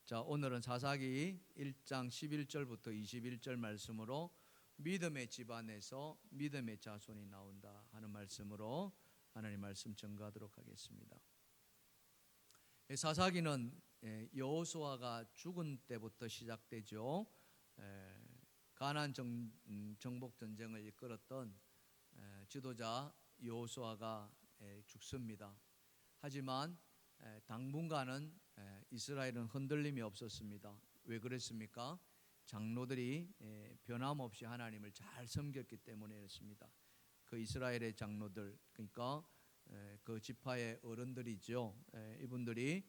자, 오늘은 사사기 1장 11절부터 21절 말씀으로 믿음의 집안에서 믿음의 자손이 나온다 하는 말씀으로 하나님 말씀 전가하도록 하겠습니다. 사사기는 여호수아가 죽은 때부터 시작되죠. 가나안 정복 전쟁을 이끌었던 지도자 여호수아가 죽습니다. 하지만 당분간은 이스라엘은 흔들림이 없었습니다. 왜 그랬습니까? 장로들이 변함없이 하나님을 잘 섬겼기 때문이었습니다. 그 이스라엘의 장로들, 그러니까 그 지파의 어른들이죠. 이분들이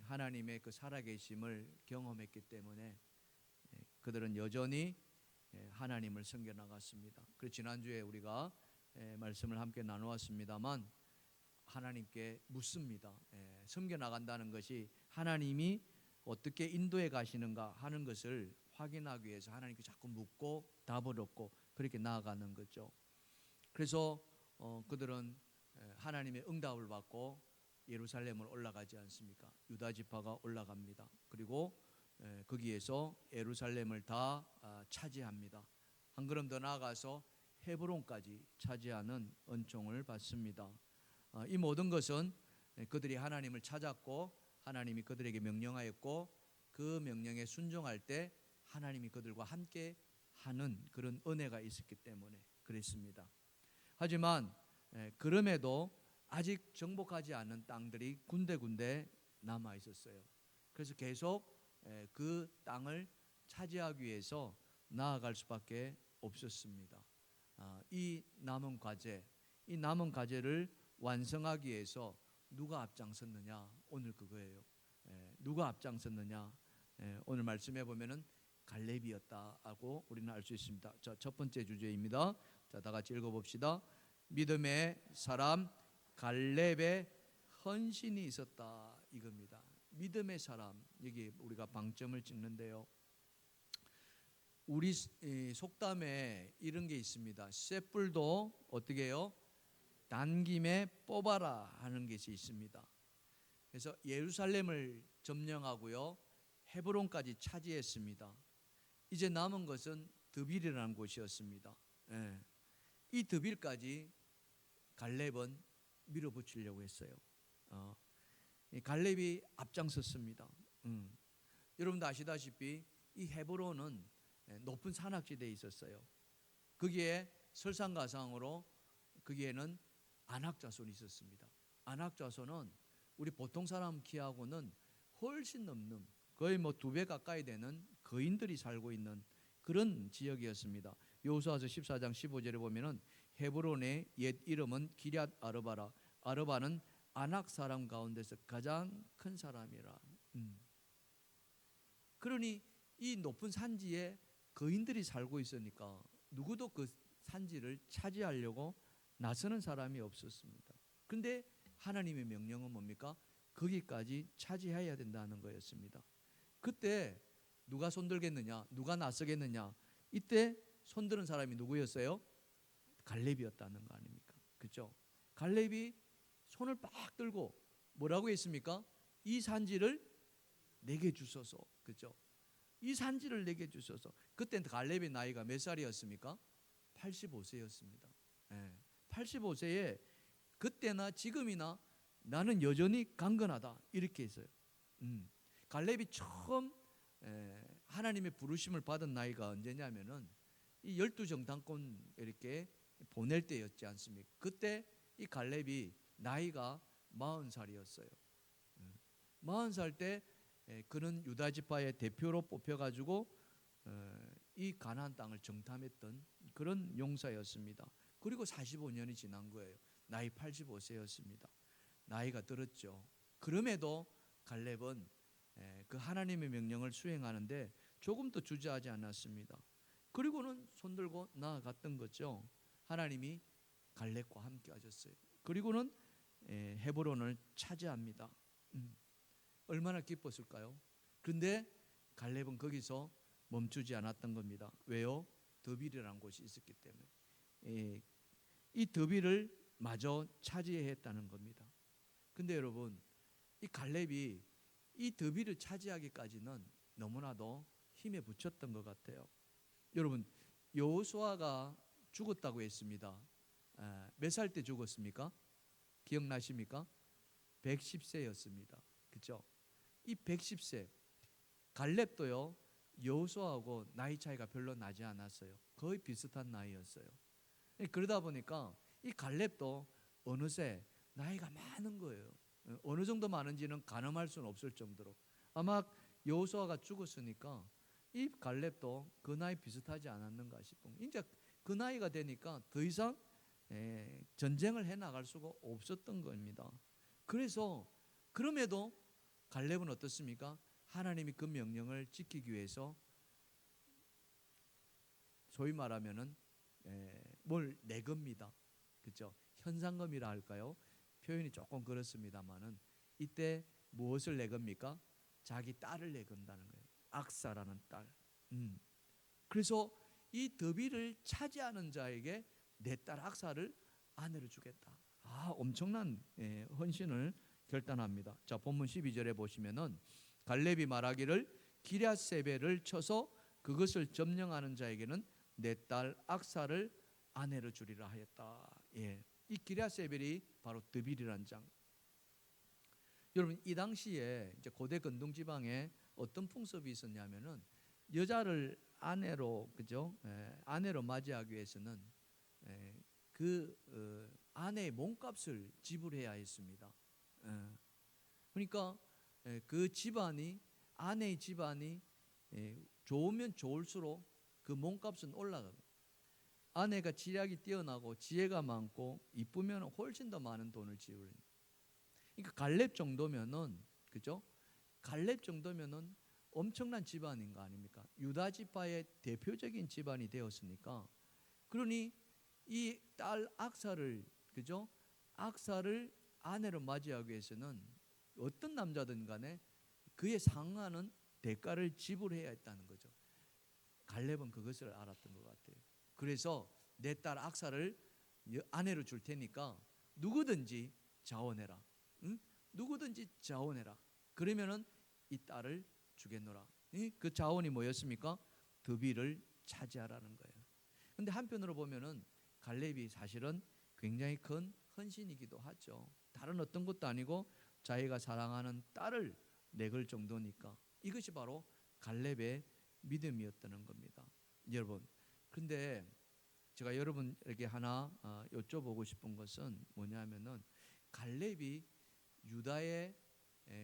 하나님의 그 살아계심을 경험했기 때문에 그들은 여전히 하나님을 섬겨 나갔습니다. 그래서 지난주에 우리가 말씀을 함께 나누었습니다만 하나님께 묻습니다. 섬겨 나간다는 것이 하나님이 어떻게 인도해 가시는가 하는 것을 확인하기 위해서 하나님께 자꾸 묻고 답을 얻고 그렇게 나아가는 거죠. 그래서 그들은 하나님의 응답을 받고 예루살렘을 올라가지 않습니까? 유다 지파가 올라갑니다. 그리고 거기에서 예루살렘을 다 차지합니다. 한 걸음 더 나아가서 헤브론까지 차지하는 은총을 받습니다. 이 모든 것은 그들이 하나님을 찾았고 하나님이 그들에게 명령하였고 그 명령에 순종할 때 하나님이 그들과 함께 하는 그런 은혜가 있었기 때문에 그랬습니다. 하지만 그럼에도 아직 정복하지 않은 땅들이 군데군데 남아 있었어요. 그래서 계속 그 땅을 차지하기 위해서 나아갈 수밖에 없었습니다. 이 남은 과제를 완성하기 위해서 누가 앞장섰느냐? 오늘 그거예요. 누가 앞장섰느냐? 오늘 말씀해 보면은 갈렙이었다고 우리는 알 수 있습니다. 자, 첫 번째 주제입니다. 자, 다 같이 읽어봅시다. 믿음의 사람 갈렙의 헌신이 있었다 이겁니다. 믿음의 사람, 여기 우리가 방점을 찍는데요. 우리 속담에 이런 게 있습니다. 쇳불도 어떻게 해요? 난 김에 뽑아라 하는 것이 있습니다. 그래서 예루살렘을 점령하고요, 헤브론까지 차지했습니다. 이제 남은 것은 드빌이라는 곳이었습니다. 이 드빌까지 갈렙은 밀어붙이려고 했어요. 갈렙이 앞장섰습니다. 여러분도 아시다시피 이 헤브론은 높은 산악지대에 있었어요. 거기에 설상가상으로 거기에는 아낙 자손이 있었습니다. 아낙 자손은 우리 보통 사람 키하고는 훨씬 넘는 거의 2배 가까이 되는 거인들이 살고 있는 그런 지역이었습니다. 여호수아서 14장 15절에 보면은 헤브론의 옛 이름은 기럇 아르바라. 아르바는 아낙 사람 가운데서 가장 큰 사람이라. 그러니 이 높은 산지에 거인들이 살고 있으니까 누구도 그 산지를 차지하려고 나서는 사람이 없었습니다. 그런데 하나님의 명령은 뭡니까? 거기까지 차지해야 된다는 거였습니다. 그때 누가 손들겠느냐? 누가 나서겠느냐? 이때 손드는 사람이 누구였어요? 갈렙이었다는 거 아닙니까? 그렇죠? 갈렙이 손을 빡 들고 뭐라고 했습니까? 이 산지를 내게 주소서. 그렇죠? 이 산지를 내게 주소서. 그때 갈렙의 나이가 몇 살이었습니까? 85세였습니다. 85세에 그때나 지금이나 나는 여전히 강건하다 이렇게 했어요. 갈렙이 처음 하나님의 부르심을 받은 나이가 언제냐면은 이 12정탐꾼 이렇게 보낼 때였지 않습니까? 그때 이 갈렙이 나이가 40살이었어요. 40살 때 그는 유다 지파의 대표로 뽑혀가지고 이 가나안 땅을 정탐했던 그런 용사였습니다. 그리고 45년이 지난 거예요. 나이 85세였습니다. 나이가 들었죠. 그럼에도 갈렙은 그 하나님의 명령을 수행하는데 조금도 주저하지 않았습니다. 그리고는 손들고 나아갔던 거죠. 하나님이 갈렙과 함께 하셨어요. 그리고는 헤브론을 차지합니다. 얼마나 기뻤을까요? 그런데 갈렙은 거기서 멈추지 않았던 겁니다. 왜요? 드빌이라는 곳이 있었기 때문에. 이 드빌을 마저 차지했다는 겁니다. 근데 여러분, 이 갈렙이 이 더비를 차지하기까지는 너무나도 힘에 부쳤던 것 같아요. 여러분, 여호수아가 죽었다고 했습니다. 몇 살 때 죽었습니까? 기억나십니까? 110세였습니다. 그렇죠? 이 110세 갈렙도요 여호수아하고 나이 차이가 별로 나지 않았어요. 거의 비슷한 나이였어요. 그러다 보니까 이 갈렙도 어느새 나이가 많은 거예요. 어느 정도 많은지는 가늠할 수는 없을 정도로. 아마 여호수아가 죽었으니까 이 갈렙도 그 나이 비슷하지 않았는가 싶은. 이제 그 나이가 되니까 더 이상 전쟁을 해 나갈 수가 없었던 겁니다. 그래서 그럼에도 갈렙은 어떻습니까? 하나님이 그 명령을 지키기 위해서 소위 말하면은 뭘 내겁니다. 그렇죠? 현상금이라 할까요? 표현이 조금 그렇습니다만은 이때 무엇을 내겁니까? 자기 딸을 내건다는 거예요. 악사라는 딸. 그래서 이 더비를 차지하는 자에게 내 딸 악사를 아내로 주겠다. 엄청난 헌신을 결단합니다. 자, 본문 12절에 보시면은 갈렙이 말하기를 기럇세벨을 쳐서 그것을 점령하는 자에게는 내 딸 악사를 아내로 주리라 하였다. 이 기럇세벨이 바로 드빌이라는 장. 여러분, 이 당시에 이제 고대 근동 지방에 어떤 풍습이 있었냐면은 여자를 아내로, 그죠? 아내로 맞이하기 위해서는 아내의 몸값을 지불해야 했습니다. 그러니까 그 집안이, 아내의 집안이 좋으면 좋을수록 그 몸값은 올라가고, 아내가 지략이 뛰어나고 지혜가 많고 이쁘면 훨씬 더 많은 돈을 지불해요. 그러니까 갈렙 정도면은, 그죠? 갈렙 정도면은 엄청난 집안인 거 아닙니까? 유다 지파의 대표적인 집안이 되었으니까. 그러니 이 딸 악사를, 그죠? 악사를 아내로 맞이하기 위해서는 어떤 남자든 간에 그에 상응하는 대가를 지불해야 했다는 거죠. 갈렙은 그것을 알았던 것 같아요. 그래서 내 딸 악사를 아내로 줄 테니까 누구든지 자원해라. 응? 누구든지 자원해라. 그러면은 이 딸을 주겠노라. 그 자원이 뭐였습니까? 드비를 차지하라는 거예요. 근데 한편으로 보면은 갈렙이 사실은 굉장히 큰 헌신이기도 하죠. 다른 어떤 것도 아니고 자기가 사랑하는 딸을 내걸 정도니까. 이것이 바로 갈렙의 믿음이었다는 겁니다. 여러분, 근데 제가 여러분에게 하나 여쭤보고 싶은 것은 뭐냐면은 갈렙이 유다의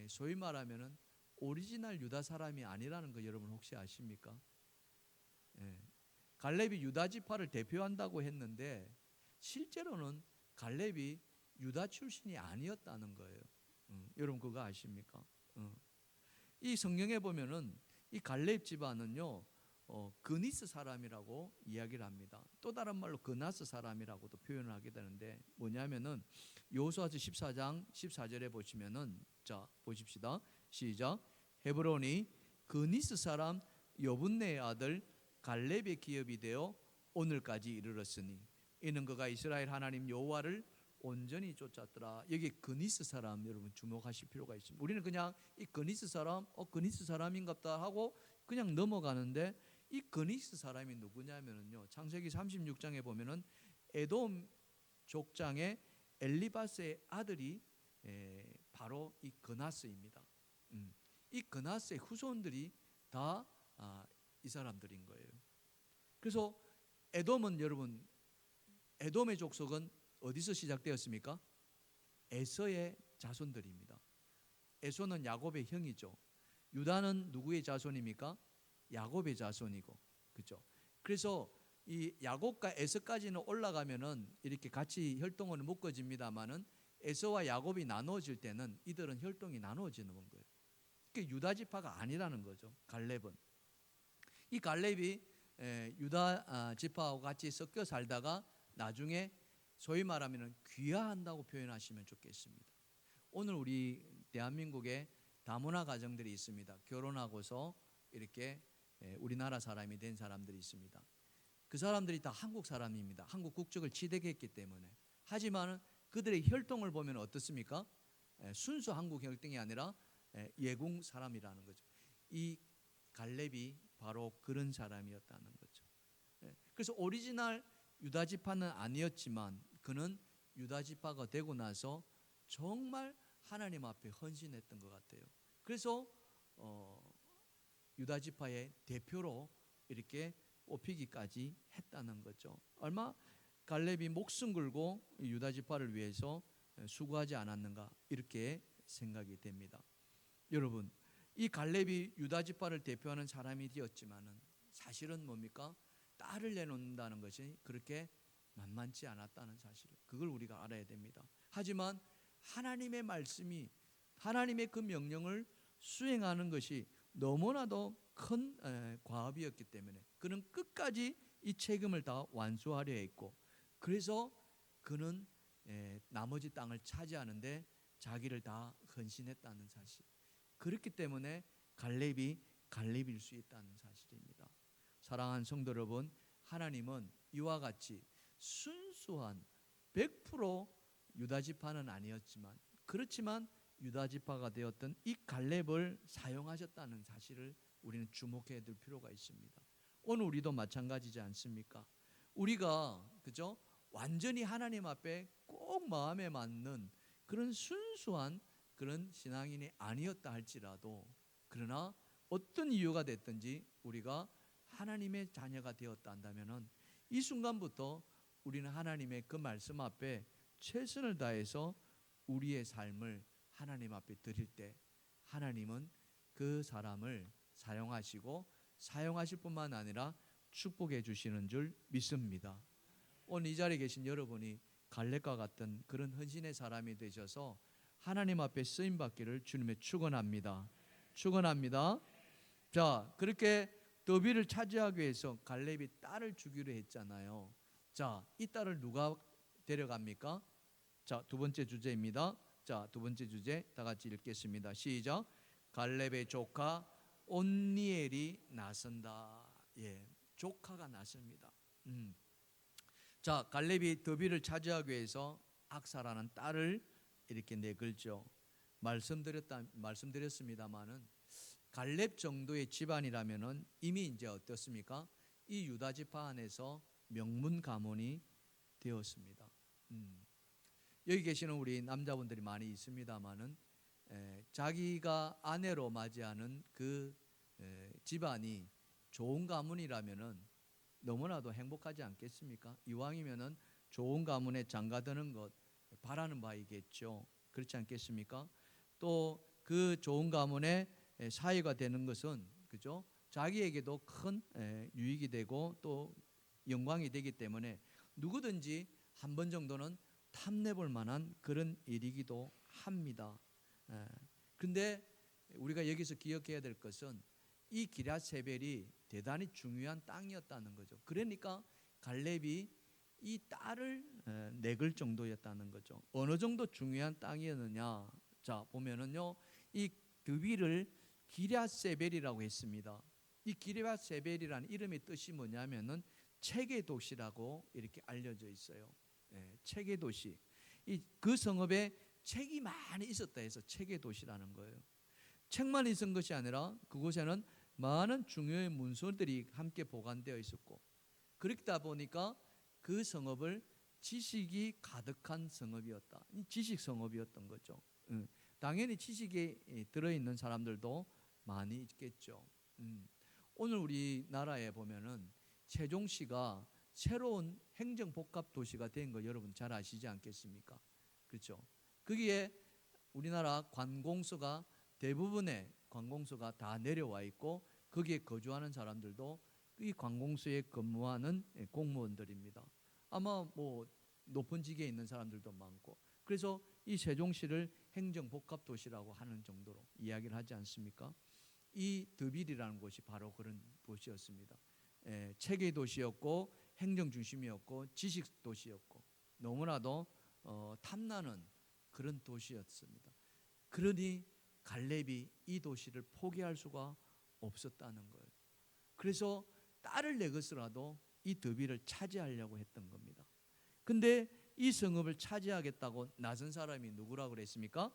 소위 말하면은 오리지널 유다 사람이 아니라는 거 여러분 혹시 아십니까? 갈렙이 유다 지파를 대표한다고 했는데 실제로는 갈렙이 유다 출신이 아니었다는 거예요. 여러분 그거 아십니까? 이 성경에 보면은 이 갈렙 집안은요 그니스 사람이라고 이야기를 합니다. 또 다른 말로 그나스 사람이라고도 표현을 하게 되는데 뭐냐면은 여호수아서 14장 14절에 보시면은 자 보십시다. 시작. 헤브론이 그니스 사람 여분네의 아들 갈렙의 기업이 되어 오늘까지 이르렀으니 이는 그가 이스라엘 하나님 여호와를 온전히 쫓았더라. 여기 그니스 사람 여러분 주목하실 필요가 있습니다. 우리는 그냥 이 그니스 사람 그니스 사람인갑다 하고 그냥 넘어가는데 이 그니스 사람이 누구냐면요 창세기 36장에 보면은 에돔 족장의 엘리바스의 아들이 바로 이 그나스입니다. 이 그나스의 후손들이 다 이 사람들인 거예요. 그래서 에돔은 여러분 에돔의 족속은 어디서 시작되었습니까? 에서의 자손들입니다. 에서는 야곱의 형이죠. 유다는 누구의 자손입니까? 야곱의 자손이고, 그렇죠? 그래서 이 야곱과 에서까지는 올라가면은 이렇게 같이 혈통으로 묶어집니다만은 에서와 야곱이 나누어질 때는 이들은 혈통이 나누어지는 거예요. 그게 유다 지파가 아니라는 거죠. 갈렙은 이 갈렙이 유다 지파하고 같이 섞여 살다가 나중에 소위 말하면 귀화한다고 표현하시면 좋겠습니다. 오늘 우리 대한민국에 다문화 가정들이 있습니다. 결혼하고서 이렇게 우리나라 사람이 된 사람들이 있습니다. 그 사람들이 다 한국 사람입니다. 한국 국적을 취득했기 때문에. 하지만 그들의 혈통을 보면 어떻습니까? 순수 한국 혈통이 아니라 예궁 사람이라는 거죠. 이 갈렙이 바로 그런 사람이었다는 거죠. 그래서 오리지널 유다 지파는 아니었지만 그는 유다 지파가 되고 나서 정말 하나님 앞에 헌신했던 것 같아요. 그래서 유다 지파의 대표로 이렇게 뽑히기까지 했다는 거죠. 얼마 갈렙이 목숨 걸고 유다 지파를 위해서 수고하지 않았는가 이렇게 생각이 됩니다. 여러분, 이 갈렙이 유다 지파를 대표하는 사람이 되었지만은 사실은 뭡니까? 딸을 내놓는다는 것이 그렇게 만만치 않았다는 사실, 그걸 우리가 알아야 됩니다. 하지만 하나님의 말씀이, 하나님의 그 명령을 수행하는 것이 너무나도 큰 과업이었기 때문에 그는 끝까지 이 책임을 다 완수하려 했고, 그래서 그는 나머지 땅을 차지하는데 자기를 다 헌신했다는 사실, 그렇기 때문에 갈렙일 수 있다는 사실입니다. 사랑하는 성도 여러분, 하나님은 이와 같이 순수한 100% 유다 지파는 아니었지만, 그렇지만 유다 지파가 되었던 이 갈렙을 사용하셨다는 사실을 우리는 주목해야 될 필요가 있습니다. 오늘 우리도 마찬가지지 않습니까? 우리가 그죠? 완전히 하나님 앞에 꼭 마음에 맞는 그런 순수한 그런 신앙인이 아니었다 할지라도, 그러나 어떤 이유가 됐든지 우리가 하나님의 자녀가 되었다 한다면은 이 순간부터 우리는 하나님의 그 말씀 앞에 최선을 다해서 우리의 삶을 하나님 앞에 드릴 때 하나님은 그 사람을 사용하시고 사용하실 뿐만 아니라 축복해 주시는 줄 믿습니다. 오늘 이 자리에 계신 여러분이 갈렙과 같은 그런 헌신의 사람이 되셔서 하나님 앞에 쓰임 받기를 주님의 축원합니다. 축원합니다. 자, 그렇게 더비를 차지하기 위해서 갈렙이 딸을 주기로 했잖아요. 자, 이 딸을 누가 데려갑니까? 자, 두 번째 주제입니다. 자, 두 번째 주제 다 같이 읽겠습니다. 시작. 갈렙의 조카 온니엘이 나선다. 예, 조카가 나섭니다. 자, 갈렙이 더비를 차지하기 위해서 악사라는 딸을 이렇게 내걸죠. 말씀드렸습니다만은 갈렙 정도의 집안이라면은 이미 이제 어떻습니까? 이 유다 지파 안에서 명문 가문이 되었습니다. 여기 계시는 우리 남자분들이 많이 있습니다만은 자기가 아내로 맞이하는 그 집안이 좋은 가문이라면은 너무나도 행복하지 않겠습니까? 이왕이면은 좋은 가문에 장가드는 것 바라는 바이겠죠. 그렇지 않겠습니까? 또 그 좋은 가문에 사위가 되는 것은 그죠? 자기에게도 큰 유익이 되고 또 영광이 되기 때문에 누구든지 한 번 정도는 탐내볼 만한 그런 일이기도 합니다. 그런데 우리가 여기서 기억해야 될 것은 이 기럇세벨이 대단히 중요한 땅이었다는 거죠. 그러니까 갈렙이 이 딸을 내걸 정도였다는 거죠. 어느 정도 중요한 땅이었느냐? 자, 보면은요, 이 더비를 기럇세벨이라고 했습니다. 이 기럇세벨이라는 이름의 뜻이 뭐냐면은 책의 도시라고 이렇게 알려져 있어요. 책의 도시. 그 성읍에 책이 많이 있었다 해서 책의 도시라는 거예요. 책만 있은 것이 아니라 그곳에는 많은 중요한 문서들이 함께 보관되어 있었고, 그렇다 보니까 그 성읍을 지식이 가득한 성읍이었다. 지식 성읍이었던 거죠. 당연히 지식이 들어있는 사람들도 많이 있겠죠. 오늘 우리나라에 보면은 세종시가 새로운 행정복합 도시가 된 거 여러분 잘 아시지 않겠습니까? 그렇죠. 거기에 우리나라 관공서가 대부분의 관공서가 다 내려와 있고 거기에 거주하는 사람들도 이 관공서에 근무하는 공무원들입니다. 아마 뭐 높은 직에 있는 사람들도 많고, 그래서 이 세종시를 행정복합도시라고 하는 정도로 이야기를 하지 않습니까? 이 더빌이라는 곳이 바로 그런 도시였습니다. 체계 도시였고 행정중심이었고 지식도시였고 너무나도 탐나는 그런 도시였습니다. 그러니 갈렙이 이 도시를 포기할 수가 없었다는 거예요. 그래서 딸을 내것이라도 이 더비를 차지하려고 했던 겁니다. 근데 이 성읍을 차지하겠다고 나선 사람이 누구라고 그랬습니까?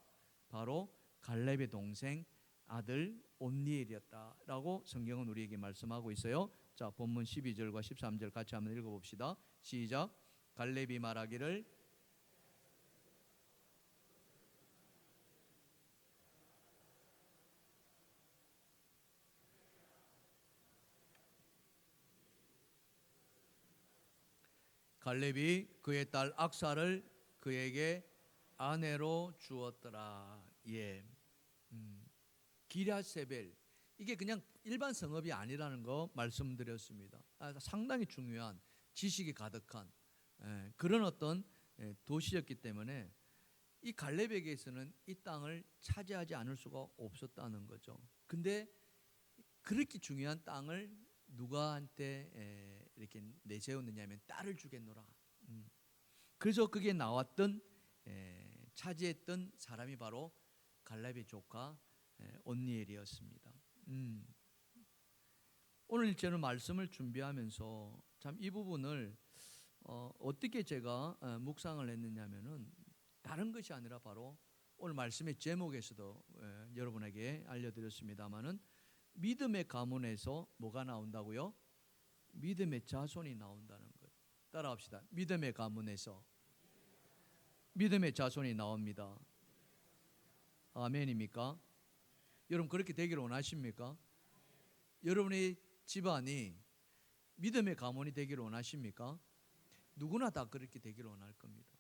바로 갈렙의 동생 아들 온니엘이었다라고 성경은 우리에게 말씀하고 있어요. 자, 본문 12절과 13절 같이 한번 읽어봅시다. 시작. 갈렙이 말하기를 갈렙이 그의 딸 악사를 그에게 아내로 주었더라. 예. 기럇세벨, 이게 그냥 일반 성읍이 아니라는 거 말씀드렸습니다. 상당히 중요한 지식이 가득한 그런 어떤 도시였기 때문에 이 갈렙에게서는 이 땅을 차지하지 않을 수가 없었다는 거죠. 근데 그렇게 중요한 땅을 누구한테 이렇게 내세웠느냐면 딸을 주겠노라. 그래서 그게 나왔던 차지했던 사람이 바로 갈렙의 조카 온니엘이었습니다. 오늘 저는 말씀을 준비하면서 참 이 부분을 어떻게 제가 묵상을 했느냐면은 다른 것이 아니라 바로 오늘 말씀의 제목에서도 여러분에게 알려드렸습니다마는 믿음의 가문에서 뭐가 나온다고요? 믿음의 자손이 나온다는 것. 따라합시다. 믿음의 가문에서 믿음의 자손이 나옵니다. 아멘입니까? 여러분 그렇게 되기를 원하십니까? 여러분의 집안이 믿음의 가문이 되기를 원하십니까? 누구나 다 그렇게 되기를 원할 겁니다.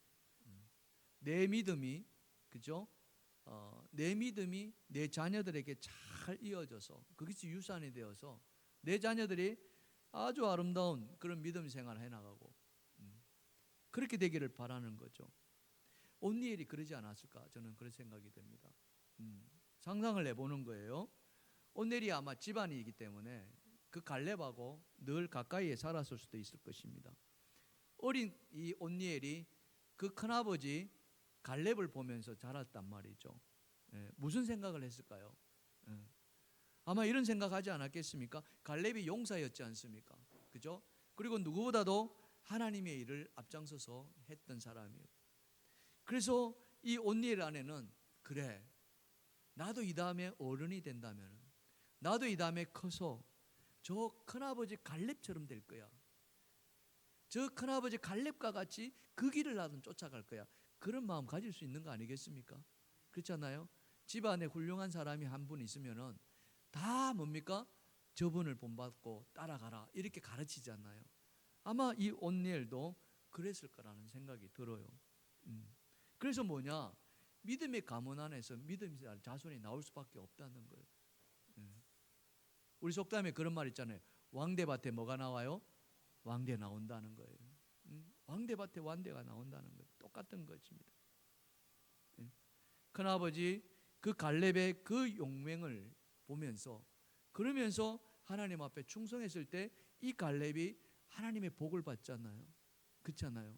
내 믿음이, 그죠? 내 믿음이 내 자녀들에게 잘 이어져서 그것이 유산이 되어서 내 자녀들이 아주 아름다운 그런 믿음 생활을 해나가고 그렇게 되기를 바라는 거죠. 온니엘이 그러지 않았을까? 저는 그런 생각이 듭니다. 상상을 해보는 거예요. 온니엘이 아마 집안이기 때문에 그 갈렙하고 늘 가까이에 살았을 수도 있을 것입니다. 어린 이 온니엘이 그 큰아버지 갈렙을 보면서 자랐단 말이죠. 무슨 생각을 했을까요? 아마 이런 생각하지 않았겠습니까? 갈렙이 용사였지 않습니까? 그죠? 그리고 누구보다도 하나님의 일을 앞장서서 했던 사람이에요. 그래서 이 온니엘 아내는 그래, 나도 이 다음에 어른이 된다면 나도 이 다음에 커서 저 큰아버지 갈렙처럼 될 거야. 저 큰아버지 갈렙과 같이 그 길을 나도 쫓아갈 거야. 그런 마음 가질 수 있는 거 아니겠습니까? 그렇잖아요. 집안에 훌륭한 사람이 한 분 있으면은 다 뭡니까? 저분을 본받고 따라가라 이렇게 가르치잖아요. 아마 이 온니엘도 그랬을 거라는 생각이 들어요. 그래서 뭐냐? 믿음의 가문 안에서 믿음의 자손이 나올 수밖에 없다는 거예요. 우리 속담에 그런 말 있잖아요. 왕대밭에 뭐가 나와요? 왕대 나온다는 거예요. 왕대밭에 왕대가 나온다는 거예요. 똑같은 것입니다. 큰아버지 그 갈렙의 그 용맹을 보면서 그러면서 하나님 앞에 충성했을 때 이 갈렙이 하나님의 복을 받잖아요. 그렇잖아요.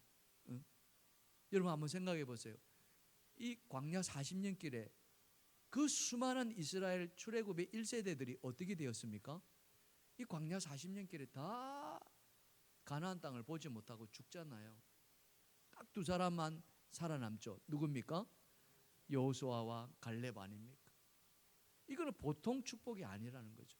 여러분 한번 생각해 보세요. 이 광야 40년 길에 그 수많은 이스라엘 출애굽의 1세대들이 어떻게 되었습니까? 이 광야 40년 길에 다 가나안 땅을 보지 못하고 죽잖아요. 딱 두 사람만 살아남죠. 누굽니까? 여호수아와 갈렙 아닙니까? 이거는 보통 축복이 아니라는 거죠.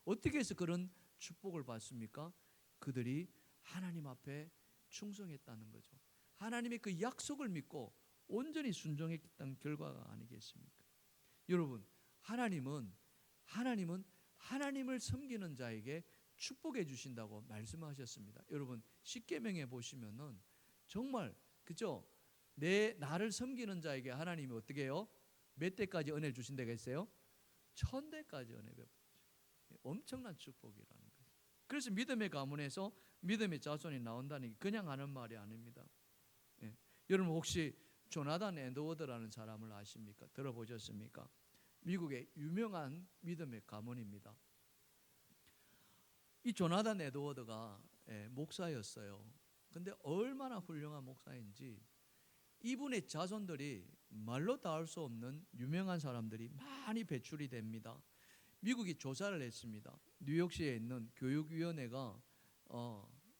어떻게 해서 그런 축복을 받습니까? 그들이 하나님 앞에 충성했다는 거죠. 하나님의 그 약속을 믿고 온전히 순종했던 결과가 아니겠습니까? 여러분, 하나님은 하나님을 섬기는 자에게 축복해 주신다고 말씀하셨습니다. 여러분, 십계명에 보시면은 정말 그죠? 나를 섬기는 자에게 하나님이 어떻게 해요? 몇 대까지 은혜 주신다고 했어요? 1000대까지 은혜 베푸죠. 엄청난 축복이라는 거죠. 그래서 믿음의 가문에서 믿음의 자손이 나온다는 게 그냥 하는 말이 아닙니다. 여러분 혹시 조나단 에드워드라는 사람을 아십니까? 들어보셨습니까? 미국의 유명한 믿음의 가문입니다. 이 조나단 에드워드가 목사였어요. 근데 얼마나 훌륭한 목사인지 이분의 자손들이 말로 다 할 수 없는 유명한 사람들이 많이 배출이 됩니다. 미국이 조사를 했습니다. 뉴욕시에 있는 교육위원회가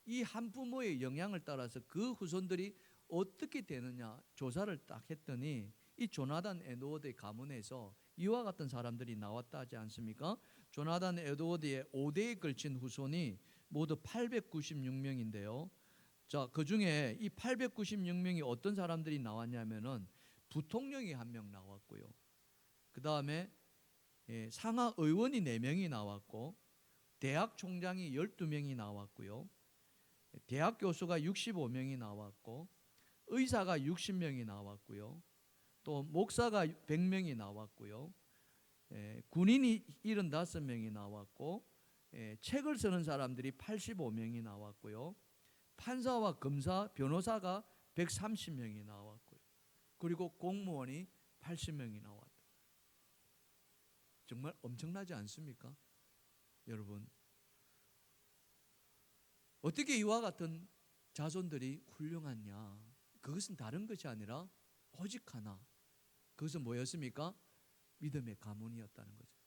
이 한 부모의 영향을 따라서 그 후손들이 어떻게 되느냐 조사를 딱 했더니 이 조나단 에드워드의 가문에서 이와 같은 사람들이 나왔다 하지 않습니까? 조나단 에드워드의 5대에 걸친 후손이 모두 896명인데요. 자, 그 중에 이 896명이 어떤 사람들이 나왔냐면은 부통령이 한 명 나왔고요. 그 다음에 상하 의원이 4명이 나왔고, 대학 총장이 12명이 나왔고요. 대학 교수가 65명이 나왔고, 의사가 60명이 나왔고요. 또 목사가 100명이 나왔고요. 군인이 75명이 나왔고, 책을 쓰는 사람들이 85명이 나왔고요. 판사와 검사, 변호사가 130명이 나왔고요. 그리고 공무원이 80명이 나왔다. 정말 엄청나지 않습니까? 여러분, 어떻게 이와 같은 자손들이 훌륭하냐? 그것은 다른 것이 아니라 오직 하나, 그것은 뭐였습니까? 믿음의 가문이었다는 거죠.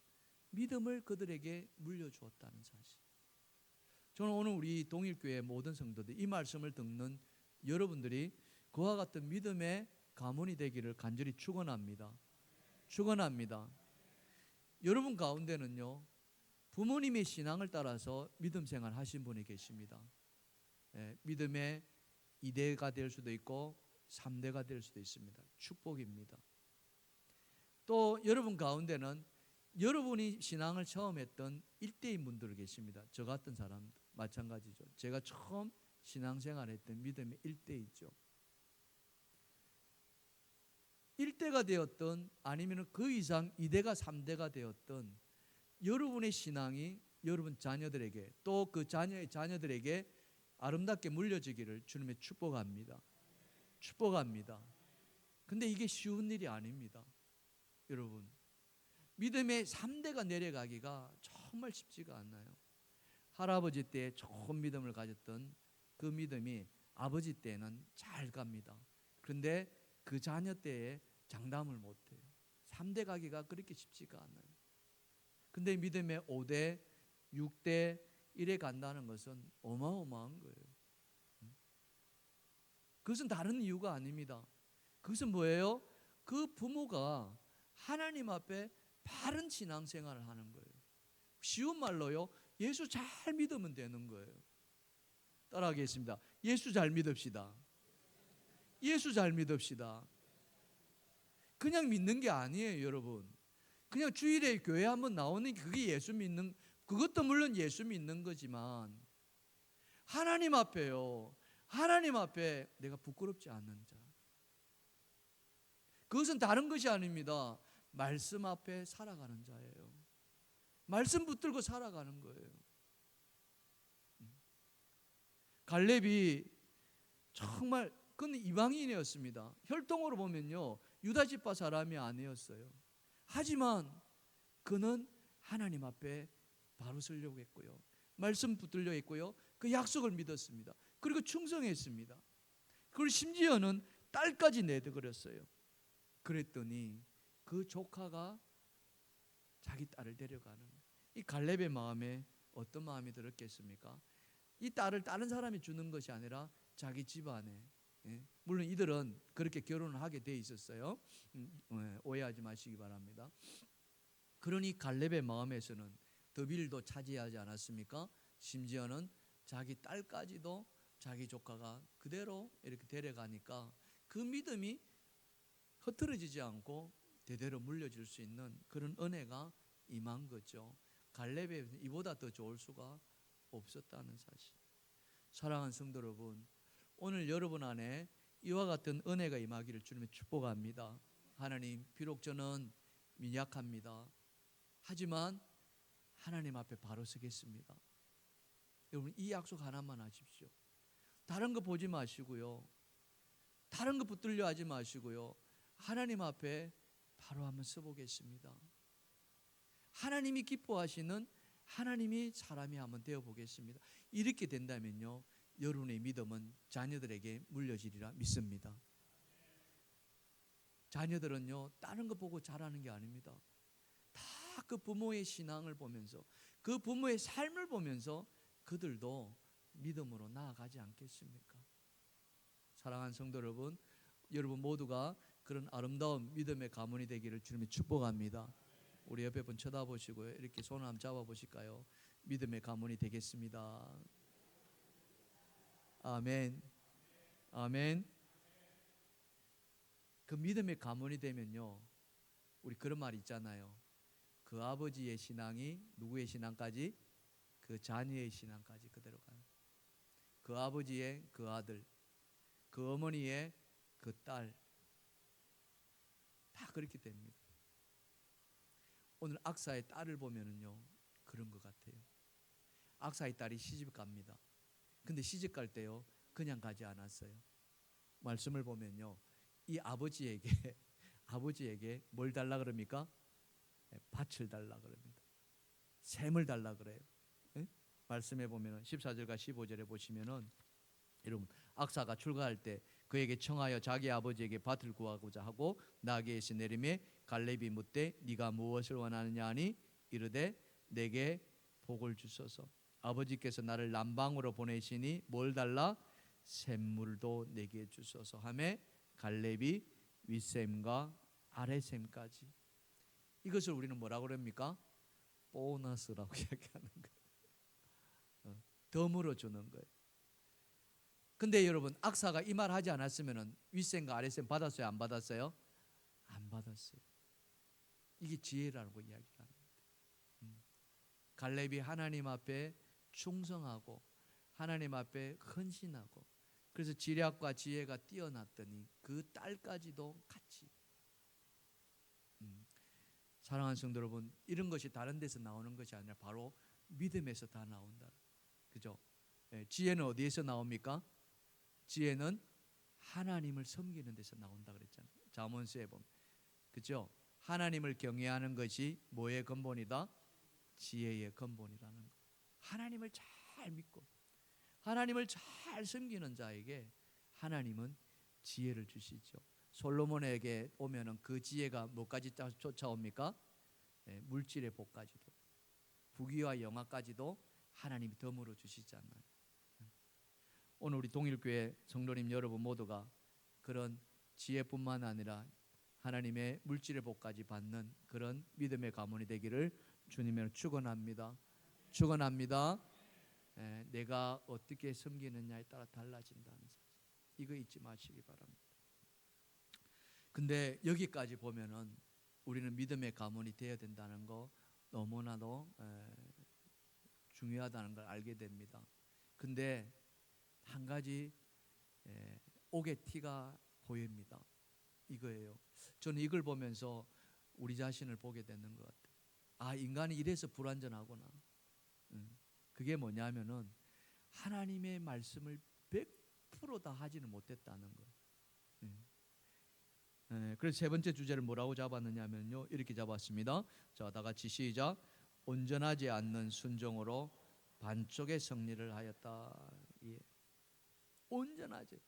믿음을 그들에게 물려주었다는 사실. 저는 오늘 우리 동일교회 모든 성도들, 이 말씀을 듣는 여러분들이 그와 같은 믿음의 가문이 되기를 간절히 축원합니다. 축원합니다. 여러분 가운데는요, 부모님의 신앙을 따라서 믿음 생활 하신 분이 계십니다. 믿음의 2대가 될 수도 있고 3대가 될 수도 있습니다. 축복입니다. 또 여러분 가운데는 여러분이 신앙을 처음 했던 1대인 분들 계십니다. 저 같은 사람 마찬가지죠. 제가 처음 신앙생활 했던 믿음의 1대이죠. 1대가 되었던 아니면 그 이상 2대가 3대가 되었던 여러분의 신앙이 여러분 자녀들에게 또 그 자녀의 자녀들에게 아름답게 물려지기를 주님의 축복합니다. 축복합니다. 근데 이게 쉬운 일이 아닙니다. 여러분, 믿음의 3대가 내려가기가 정말 쉽지가 않아요. 할아버지 때 좋은 믿음을 가졌던 그 믿음이 아버지 때는 잘 갑니다. 그런데 그 자녀 때에 장담을 못해요. 3대 가기가 그렇게 쉽지가 않아요. 근데 믿음의 5대, 6대 이래 간다는 것은 어마어마한 거예요. 그것은 다른 이유가 아닙니다. 그것은 뭐예요? 그 부모가 하나님 앞에 바른 신앙생활을 하는 거예요. 쉬운 말로요, 예수 잘 믿으면 되는 거예요. 따라하겠습니다. 예수 잘 믿읍시다. 예수 잘 믿읍시다. 그냥 믿는 게 아니에요, 여러분. 그냥 주일에 교회 한번 나오는 게 그게 예수 믿는, 그것도 물론 예수 믿는 거지만 하나님 앞에요, 하나님 앞에 내가 부끄럽지 않는 자, 그것은 다른 것이 아닙니다. 말씀 앞에 살아가는 자예요. 말씀 붙들고 살아가는 거예요. 갈렙이 정말 그는 이방인이었습니다. 혈통으로 보면요, 유다 지파 사람이 아니었어요. 하지만 그는 하나님 앞에 바로 서려고 했고요, 말씀 붙들려 했고요, 그 약속을 믿었습니다. 그리고 충성했습니다. 그리고 심지어는 딸까지 내드렸어요. 그랬더니 그 조카가 자기 딸을 데려가는, 이 갈렙의 마음에 어떤 마음이 들었겠습니까? 이 딸을 다른 사람이 주는 것이 아니라 자기 집안에, 물론 이들은 그렇게 결혼을 하게 돼 있었어요. 오해하지 마시기 바랍니다. 그러니 갈렙의 마음에서는 더빌도 차지하지 않았습니까? 심지어는 자기 딸까지도 자기 조카가 그대로 이렇게 데려가니까 그 믿음이 흐트러지지 않고 대대로 물려질 수 있는 그런 은혜가 임한 거죠. 갈렙에 이보다 더 좋을 수가 없었다는 사실. 사랑하는 성도 여러분, 오늘 여러분 안에 이와 같은 은혜가 임하기를 주님의 축복합니다. 하나님, 비록 저는 미약합니다. 하지만 하나님 앞에 바로 서겠습니다. 여러분, 이 약속 하나만 하십시오. 다른 거 보지 마시고요, 다른 거 붙들려 하지 마시고요, 하나님 앞에 바로 한번 서보겠습니다. 하나님이 기뻐하시는 하나님이 사람이 한번 되어보겠습니다. 이렇게 된다면요, 여러분의 믿음은 자녀들에게 물려지리라 믿습니다. 자녀들은요, 다른 거 보고 자라는 게 아닙니다. 다 그 부모의 신앙을 보면서, 그 부모의 삶을 보면서 그들도 믿음으로 나아가지 않겠습니까? 사랑하는 성도 여러분, 여러분 모두가 그런 아름다운 믿음의 가문이 되기를 주님이 축복합니다. 우리 옆에 분 쳐다보시고요. 이렇게 손을 한번 잡아보실까요? 믿음의 가문이 되겠습니다. 아멘. 아멘. 그 믿음의 가문이 되면요, 우리 그런 말 있잖아요. 그 아버지의 신앙이 누구의 신앙까지? 그 자녀의 신앙까지 그대로 가요. 그 아버지의 그 아들, 그 어머니의 그 딸, 다 그렇게 됩니다. 오늘 악사의 딸을 보면은요, 그런 것 같아요. 악사의 딸이 시집 갑니다. 근데 시집 갈 때요, 그냥 가지 않았어요. 말씀을 보면요, 이 아버지에게 아버지에게 뭘 달라 그럽니까? 밭을 달라 그럽니다. 샘을 달라 그래요. 네? 말씀해 보면은 14절과 15절에 보시면은, 여러분, 악사가 출가할 때 그에게 청하여 자기 아버지에게 밭을 구하고자 하고 나귀에서 내리매 갈렙이 묻되 네가 무엇을 원하느냐 하니 이르되 내게 복을 주소서. 아버지께서 나를 남방으로 보내시니 뭘 달라? 샘물도 내게 주소서 하매 갈렙이 윗샘과 아래샘까지. 이것을 우리는 뭐라고 그럽니까? 보너스라고 이야기하는 거예요. 덤으로 주는 거예요. 근데 여러분, 악사가 이 말 하지 않았으면 윗샘과 아래샘 받았어요? 안 받았어요? 안 받았어요. 이게 지혜라고 이야기를 합니다. 갈렙이 하나님 앞에 충성하고 하나님 앞에 헌신하고, 그래서 지략과 지혜가 뛰어났더니 그 딸까지도 같이. 사랑하는 성도 여러분, 이런 것이 다른 데서 나오는 것이 아니라 바로 믿음에서 다 나온다. 그죠? 지혜는 어디에서 나옵니까? 지혜는 하나님을 섬기는 데서 나온다 그랬잖아요. 잠언서에 보면, 그죠? 하나님을 경외하는 것이 뭐의 근본이다? 지혜의 근본이라는 거. 하나님을 잘 믿고 하나님을 잘 섬기는 자에게 하나님은 지혜를 주시죠. 솔로몬에게 오면은 그 지혜가 뭐까지 쫓아옵니까? 물질의 복까지도, 부귀와 영화까지도 하나님이 덤으로 주시잖아요. 오늘 우리 동일교회 성도님 여러분 모두가 그런 지혜뿐만 아니라 하나님의 물질의 복까지 받는 그런 믿음의 가문이 되기를 주님으로 축원합니다. 축원합니다. 내가 어떻게 섬기느냐에 따라 달라진다는 사실, 이거 잊지 마시기 바랍니다. 근데 여기까지 보면은 우리는 믿음의 가문이 되어야 된다는 거 너무나도 중요하다는 걸 알게 됩니다. 근데 한 가지 옥의 티가 보입니다. 이거예요. 저는 이걸 보면서 우리 자신을 보게 되는 것 같아요. 아, 인간이 이래서 불완전하구나. 그게 뭐냐면은 하나님의 말씀을 100% 다 하지는 못했다는 거. 그래서 세 번째 주제를 뭐라고 잡았느냐면요, 이렇게 잡았습니다. 자, 다 같이 시작. 온전하지 않는 순종으로 반쪽의 승리를 하였다. 예. 온전하지.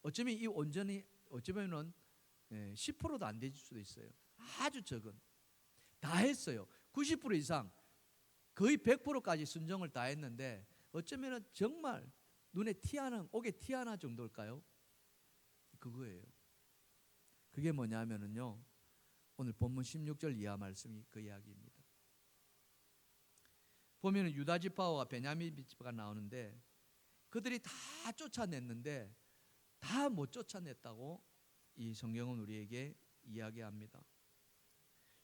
어쩌면 이 온전히 어쩌면은 10%도 안 될 수도 있어요. 아주 적은. 다 했어요. 90% 이상, 거의 100%까지 순종을 다 했는데 어쩌면은 정말 눈에 티하는, 옥에 티하나 정도일까요? 그거예요. 그게 뭐냐면은요, 오늘 본문 16절 이하 말씀이 그 이야기입니다. 보면은 유다 지파와 베냐민 지파가 나오는데 그들이 다 쫓아냈는데 다 못 쫓아냈다고 이 성경은 우리에게 이야기합니다.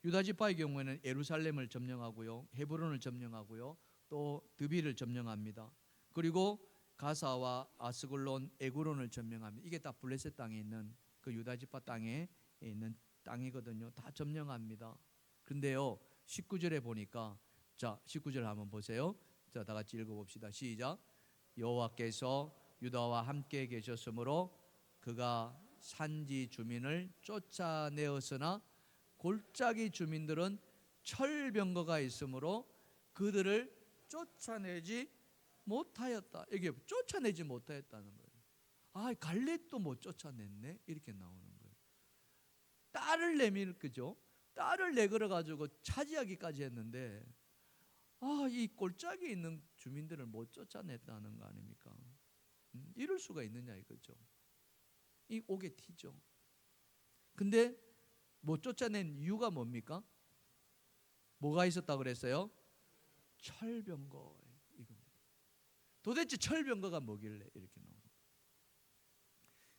유다 지파의 경우에는 예루살렘을 점령하고요, 헤브론을 점령하고요, 또 드비를 점령합니다. 그리고 가사와 아스글론, 에구론을 점령합니다. 이게 다 블레셋 땅에 있는 그 유다 지파 땅에 있는 땅이거든요. 다 점령합니다. 그런데요, 19절에 보니까, 자, 19절 한번 보세요. 자, 다 같이 읽어봅시다. 시작. 여호와께서 유다와 함께 계셨으므로 그가 산지 주민을 쫓아내었으나 골짜기 주민들은 철병거가 있으므로 그들을 쫓아내지 못하였다. 이게 쫓아내지 못하였다는 거예요. 아, 갈렙도 못 쫓아냈네, 이렇게 나오는 거예요. 딸을 내밀, 그죠? 딸을 내걸어 가지고 차지하기까지 했는데, 아, 이 골짜기에 있는 주민들을 못 쫓아냈다는 거 아닙니까? 이럴 수가 있느냐 이거죠. 이 옥의 티죠. 근데 못 쫓아낸 이유가 뭡니까? 뭐가 있었다고 그랬어요? 철병거 이겁니다. 도대체 철병거가 뭐길래 이렇게 나오는 거예요.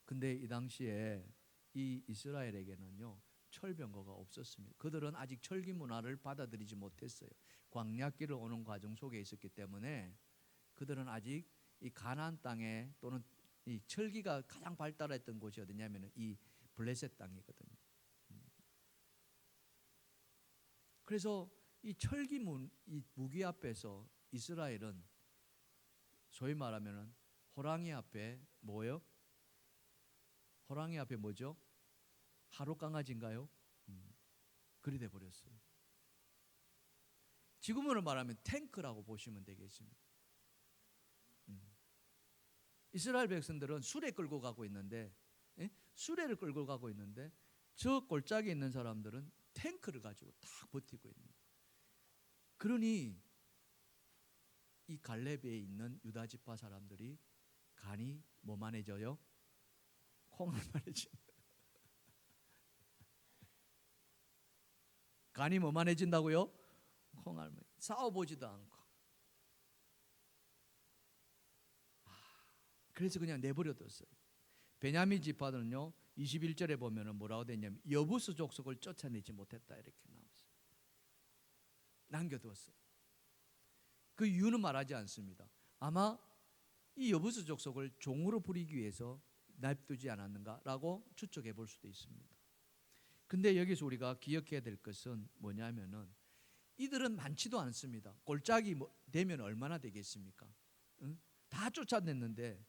근데 이 당시에 이 이스라엘에게는요 철병거가 없었습니다. 그들은 아직 철기 문화를 받아들이지 못했어요. 광야길을 오는 과정 속에 있었기 때문에 그들은 아직 이 가나안 땅에 또는 이 철기가 가장 발달했던 곳이 어디냐면은 이 블레셋 땅이거든요. 그래서 이 철기 이 무기 앞에서 이스라엘은 소위 말하면은 호랑이 앞에 뭐예요? 호랑이 앞에 뭐죠? 하루 강아지인가요? 그리 돼 버렸어요. 지금으로 말하면 탱크라고 보시면 되겠습니다. 이스라엘 백성들은 수레 끌고 가고 있는데, 수레를 끌고 가고 있는데 저 골짜기에 있는 사람들은 탱크를 가지고 딱 버티고 있는 거예요. 그러니 이 갈렙에 있는 유다 지파 사람들이 간이 뭐만해져요? 콩알만해진다. 간이 뭐만해진다고요? 콩알만. 싸워보지도 않고. 그래서 그냥 내버려뒀어요. 베냐민 지파들은요 21절에 보면은 뭐라고 되냐면 여부스 족속을 쫓아내지 못했다 이렇게 나왔어요. 남겨두었어요. 그 이유는 말하지 않습니다. 아마 이 여부스 족속을 종으로 부리기 위해서 냅두지 않았는가라고 추측해 볼 수도 있습니다. 근데 여기서 우리가 기억해야 될 것은 뭐냐면은 이들은 많지도 않습니다. 골짜기 되면 얼마나 되겠습니까? 응? 다 쫓아냈는데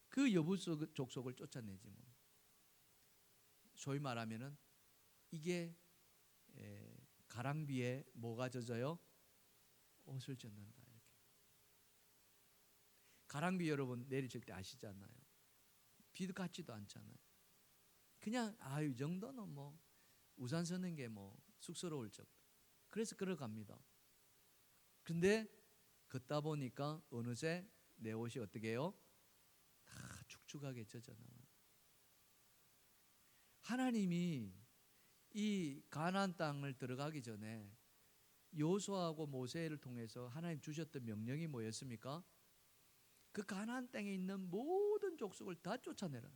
그 여부스 족속을 쫓아내지 뭐. 소위 말하면은 이게 가랑비에 뭐가 젖어요? 옷을 젖는다 이렇게. 가랑비 여러분 내리실 때 아시잖아요. 비 같지도 않잖아요. 그냥 이 정도는 뭐 우산 서는 게 뭐 쑥스러울 정도. 그래서 걸어갑니다. 근데 걷다 보니까 어느새 내 옷이 어떻게 해요? 다 축축하게 젖어나와요. 하나님이 이 가나안 땅을 들어가기 전에 여호수아하고 모세를 통해서 하나님 주셨던 명령이 뭐였습니까? 그 가나안 땅에 있는 모든 족속을 다 쫓아내라.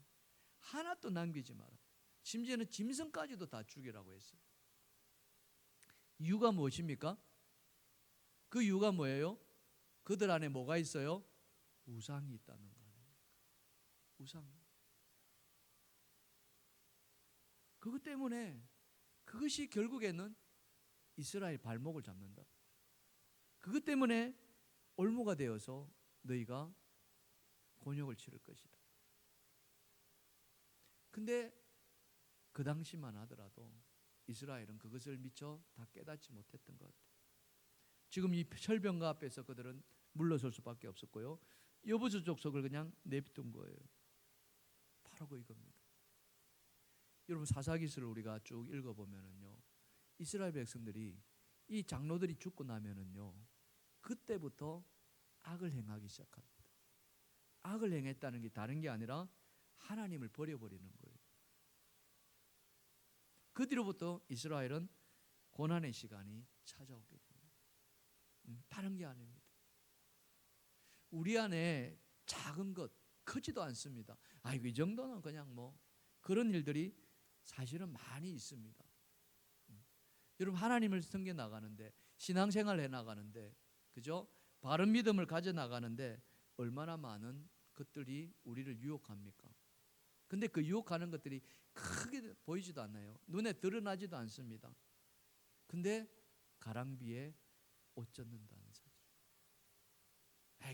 하나도 남기지 마라. 심지어는 짐승까지도 다 죽이라고 했어요. 이유가 무엇입니까? 그 이유가 뭐예요? 그들 안에 뭐가 있어요? 우상이 있다는 거 아닙니까? 우상. 그것 때문에 그것이 결국에는 이스라엘 발목을 잡는다. 그것 때문에 올무가 되어서 너희가 곤욕을 치를 것이다. 근데 그 당시만 하더라도 이스라엘은 그것을 미처 다 깨닫지 못했던 것 같아요. 지금 이 철병가 앞에서 그들은 물러설 수밖에 없었고요. 여부수 족속을 그냥 내비둔 거예요. 바로 그겁니다. 여러분 사사기서를 우리가 쭉 읽어보면은요, 이스라엘 백성들이 이 장로들이 죽고 나면은요, 그때부터 악을 행하기 시작합니다. 악을 행했다는 게 다른 게 아니라 하나님을 버려버리는 거예요. 그 뒤로부터 이스라엘은 고난의 시간이 찾아오게 됩니다. 다른 게 아닙니다. 우리 안에 작은 것 크지도 않습니다. 이 정도는 그냥 뭐 그런 일들이 사실은 많이 있습니다. 여러분 하나님을 섬겨 나가는데 신앙생활 해 나가는데 그죠? 바른 믿음을 가져 나가는데 얼마나 많은 것들이 우리를 유혹합니까? 근데 그 유혹하는 것들이 크게 보이지도 않아요. 눈에 드러나지도 않습니다. 근데 가랑비에 옷 젖는다는 사실.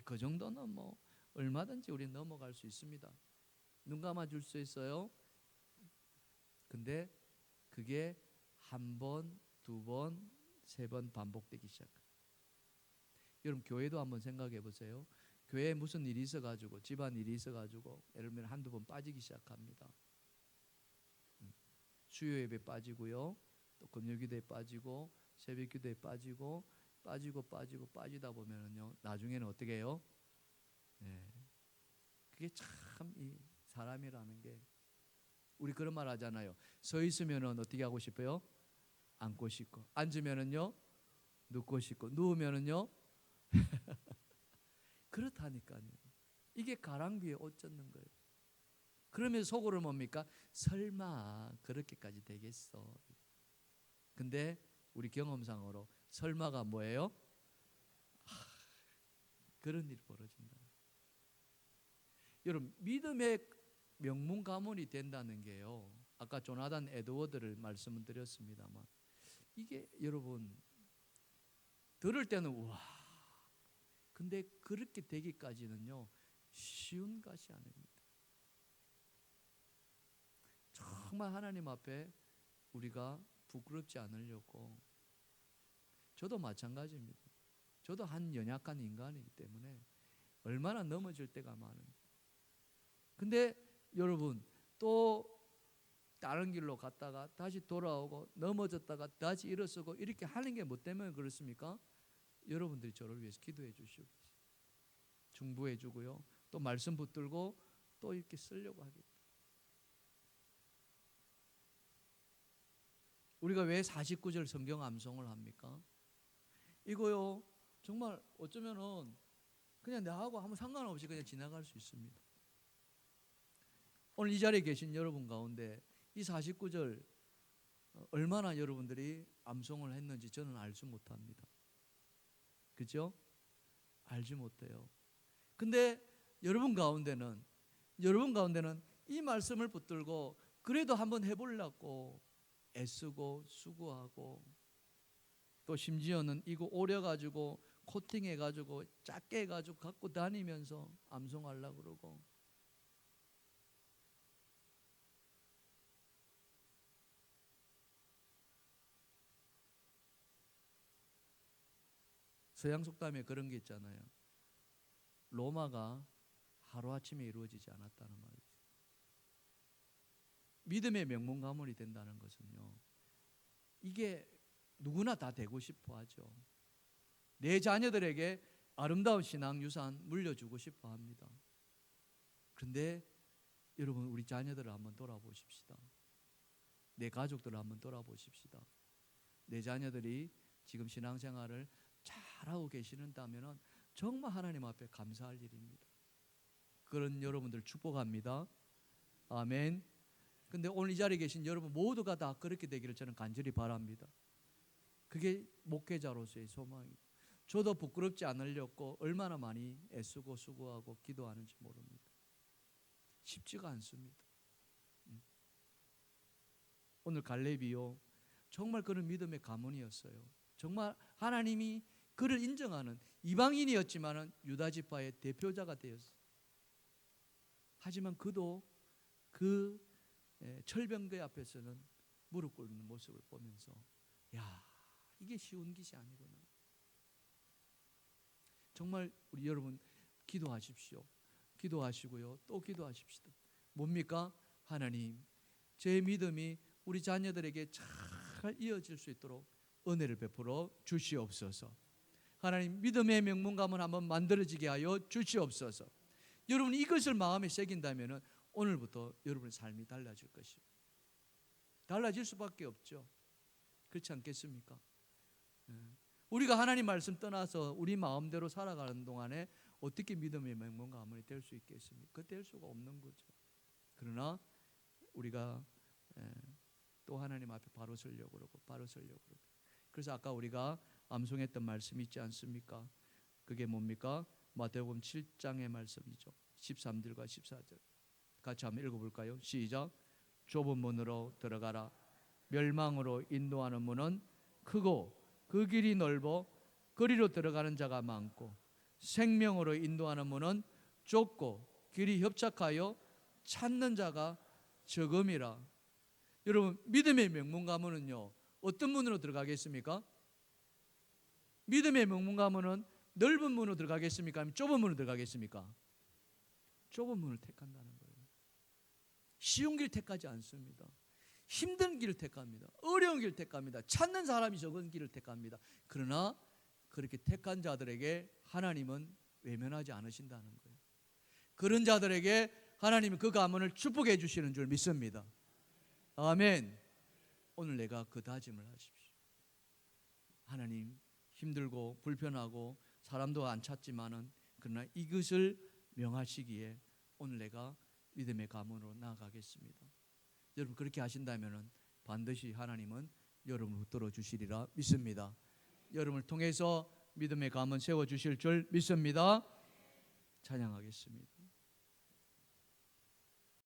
그 정도는 뭐 얼마든지 우리 넘어갈 수 있습니다. 눈 감아줄 수 있어요. 근데 그게 한 번, 두 번, 세 번 반복되기 시작합니다. 여러분 교회도 한번 생각해 보세요. 교회에 무슨 일이 있어가지고 집안 일이 있어가지고 예를 들면 한두 번 빠지기 시작합니다. 수요 예배 빠지고요, 또 금요기도에 빠지고 새벽기도에 빠지고 빠지다 보면은요 나중에는 어떻게 해요? 그게 참 이 사람이라는 게 우리 그런 말 하잖아요. 서 있으면은 어떻게 하고 싶어요? 앉고 싶고, 앉으면은요 눕고 싶고, 누우면은요 그렇다니까요. 이게 가랑비에 옷 젖는 거예요. 그러면 속으로 뭡니까? 설마 그렇게까지 되겠어. 근데 우리 경험상으로 설마가 뭐예요? 그런 일이 벌어진다. 여러분, 믿음의 명문 가문이 된다는 게요, 아까 조나단 에드워드를 말씀을 드렸습니다만, 이게 여러분 들을 때는 와, 근데 그렇게 되기까지는요 쉬운 것이 아닙니다. 정말 하나님 앞에 우리가 부끄럽지 않으려고, 저도 마찬가지입니다. 저도 한 연약한 인간이기 때문에 얼마나 넘어질 때가 많은지. 근데 여러분, 또 다른 길로 갔다가 다시 돌아오고, 넘어졌다가 다시 일어서고, 이렇게 하는 게 뭐 때문에 그렇습니까? 여러분들이 저를 위해서 기도해 주시고 중보해 주고요, 또 말씀 붙들고 또 이렇게 쓰려고 하겠다. 우리가 왜 49절 성경 암송을 합니까? 이거요 정말 어쩌면은 그냥 나하고 아무 상관없이 그냥 지나갈 수 있습니다. 오늘 이 자리에 계신 여러분 가운데 이 49절 얼마나 여러분들이 암송을 했는지 저는 알지 못합니다. 그죠? 알지 못해요. 근데 여러분 가운데는 이 말씀을 붙들고 그래도 한번 해보려고 애쓰고 수고하고, 또 심지어는 이거 오려가지고 코팅해가지고 작게 해가지고 갖고 다니면서 암송하려고 그러고, 서양 속담에 그런 게 있잖아요. 로마가 하루아침에 이루어지지 않았다는 말이죠. 믿음의 명문 가문이 된다는 것은요, 이게 누구나 다 되고 싶어 하죠. 내 자녀들에게 아름다운 신앙 유산 물려주고 싶어 합니다. 그런데 여러분, 우리 자녀들을 한번 돌아보십시다. 내 가족들을 한번 돌아보십시다. 내 자녀들이 지금 신앙생활을 잘하고 계시는다면 정말 하나님 앞에 감사할 일입니다. 그런 여러분들 축복합니다. 아멘. 근데 오늘 이 자리에 계신 여러분 모두가 다 그렇게 되기를 저는 간절히 바랍니다. 그게 목회자로서의 소망이에요. 저도 부끄럽지 않으려고 얼마나 많이 애쓰고 수고하고 기도하는지 모릅니다. 쉽지가 않습니다. 오늘 갈렙이요 정말 그런 믿음의 가문이었어요. 정말 하나님이 그를 인정하는 이방인이었지만 유다 지파의 대표자가 되었어요. 하지만 그도 그 철병거의 앞에서는 무릎 꿇는 모습을 보면서, 야, 이게 쉬운 것이 아니구나. 정말 우리 여러분 기도하십시오. 기도하시고요, 또 기도하십시다. 뭡니까? 하나님, 제 믿음이 우리 자녀들에게 잘 이어질 수 있도록 은혜를 베풀어 주시옵소서. 하나님, 믿음의 명문 가문 한번 만들어지게 하여 주시옵소서. 여러분 이것을 마음에 새긴다면 오늘부터 여러분의 삶이 달라질 것입니다. 달라질 수밖에 없죠. 그렇지 않겠습니까? 우리가 하나님 말씀 떠나서 우리 마음대로 살아가는 동안에 어떻게 믿음의 명문 가문이 될 수 있겠습니까? 그 될 수가 없는 거죠. 그러나 우리가 또 하나님 앞에 바로 서려고 그러고 그래서 아까 우리가 암송했던 말씀이 있지 않습니까? 그게 뭡니까? 마태복음 7장의 말씀이죠. 13절과 14절 같이 한번 읽어볼까요? 시작. 좁은 문으로 들어가라. 멸망으로 인도하는 문은 크고 그 길이 넓어 그리로 들어가는 자가 많고, 생명으로 인도하는 문은 좁고 길이 협착하여 찾는 자가 적음이라. 여러분 믿음의 명문 가문은요 어떤 문으로 들어가겠습니까? 믿음의 명문 가문은 넓은 문으로 들어가겠습니까? 아니면 좁은 문으로 들어가겠습니까? 좁은 문을 택한다는 거예요. 쉬운 길 택하지 않습니다. 힘든 길을 택합니다. 어려운 길을 택합니다. 찾는 사람이 적은 길을 택합니다. 그러나 그렇게 택한 자들에게 하나님은 외면하지 않으신다는 거예요. 그런 자들에게 하나님은 그 가문을 축복해 주시는 줄 믿습니다. 아멘. 오늘 내가 그 다짐을 하십시오. 하나님, 힘들고 불편하고 사람도 안 찾지만은 그러나 이것을 명하시기에 오늘 내가 믿음의 가문으로 나아가겠습니다. 여러분 그렇게 하신다면은 반드시 하나님은 여러분을 붙들어 주시리라 믿습니다. 여러분을 통해서 믿음의 가문 세워 주실 줄 믿습니다. 찬양하겠습니다.